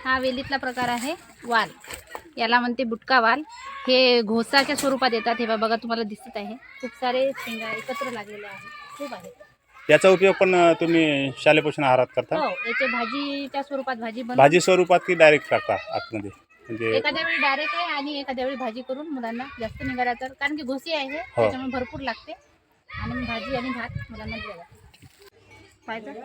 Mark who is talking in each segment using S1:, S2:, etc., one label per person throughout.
S1: हा वेलीतला प्रकार आहे वाल, याला म्हणते बुटका वाल। हे घोसाच्या स्वरूपात येतात। हे बघा तुम्हाला दिसत आहे खूप सारे शेंगा एकत्र लागलेले आहेत, खूप आहे।
S2: याचा उपयोग पण तुम्ही शालेय पोषण आहारात करता?
S1: हो, याचे भाजीच्या स्वरूपात भाजी बनवून,
S2: भाजी स्वरूपात की डायरेक्ट टाकता आतमध्ये? म्हणजे
S1: एखाद्या वेळी डायरेक्ट आहे आणि एखाद्या वेळी भाजी करून मुलांना जास्त निघाला तर, कारण की घोसी आहे त्याच्यामुळे भरपूर लागते आणि मग भाजी आणि भात मुलांना दिला जातो। पाहिजे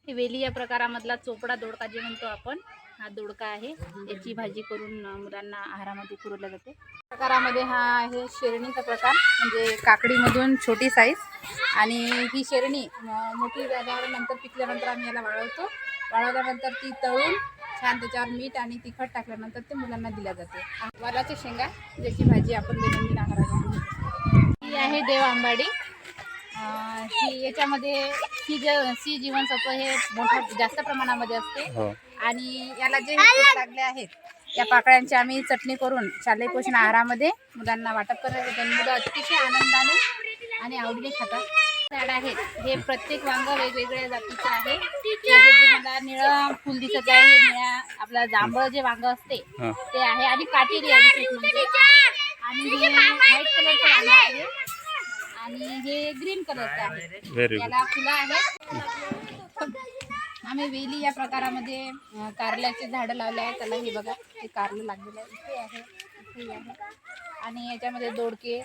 S1: हे वेली या प्रकारामधला चोपडा दोडका जे म्हणतो आपण, हा दोडका आहे। याची भाजी करून मुलांना आहारामध्ये पुरवल्या जाते। प्रकारामध्ये हा आहे शेरणीचा प्रकार, म्हणजे काकडीमधून छोटी साईज। आणि ही शेरणी मोठी झाल्यावर नंतर पिकल्यानंतर आम्ही याला वाळवतो। वाळवल्यानंतर ती तळून छान त्याच्यावर मीठ आणि तिखट टाकल्यानंतर ते मुलांना दिल्या जाते। वालाच्या शेंगा ज्याची भाजी आपण दैनंदिन आहारामध्ये घेतो। ही आहे देव आंबाडी। ही याच्यामध्ये सी जीवनसत्व हे मोठ्या जास्त प्रमाणामध्ये असते। आणि याला जे फुलं लागले आहेत या पाकळ्यांची आम्ही चटणी करून शालेय पोषण आहारामध्ये मुलांना वाटप करण्यात येते। मुलं अतिशय आनंदाने आणि आवडीने खातात। झाड आहेत हे प्रत्येक वांग वेगवेगळ्या जातीचं आहे। जे तुम्हाला निळं फुल दिसत आहे हे निळ्या आपला जांभळ जे वांग असते ते आहे, आणि काटेरी आहे म्हणजे, आणि हे व्हाईट कलरचं वांग आहे आणि हे ग्रीन कलरचं आहे। याला फुलं आहेत। आम्ही वेली या प्रकारामध्ये कारल्याचे झाडं लावले आहेत। त्याला हे बघा हे कारलं लागलेलं आहे, इथे आहे, इथे आहे। आणि याच्यामध्ये दोडके,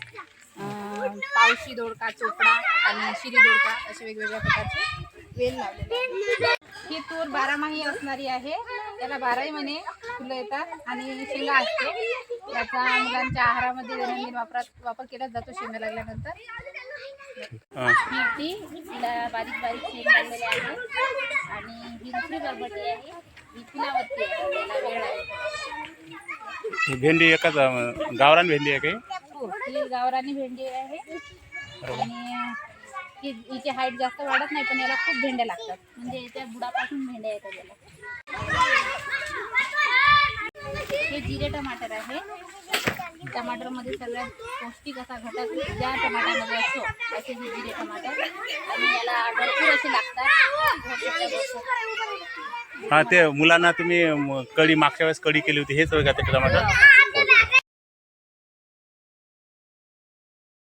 S1: पावशी दोडका, चोपडा आणि शिरी दोडका असे वेगवेगळ्या प्रकारचे वेल लावलेले आहेत। ही तूर बारामाही असणारी आहे, त्याला 12ही महिने फुलं येतात आणि शेंगा असते। याचा मुलांच्या आहारामध्ये दैनंदिन वापर केला जातो शेंगा लागल्यानंतर। ही तिला बारीक बारीक शेंग लागलेले आहे। आणि ही दुसरी बरबटी आहे, ही फुलावरती आहे, त्याला वेळ आहे।
S2: भेंडी एकाच गावरान भेंडी आहे काही?
S1: हो, ही गावरानी भेंडी आहे। आणि हिची हाईट जास्त वाढत नाही, पण याला खूप भेंड्या लागतात, म्हणजे याच्या बुडापासून भेंड्या येतात याला। हे जिरे टमाटर आहे। टमाटरमध्ये सगळ्यात पौष्टिक असा घटक ज्या टमाटरमध्ये असतो असे हे जिरे टमाटर, आणि याला भरपूर असे लागतात।
S2: हा, ते मुलांना तुम्ही कढी मागच्या वेळेस कढी केली होती हेच होय का ते टमाटर?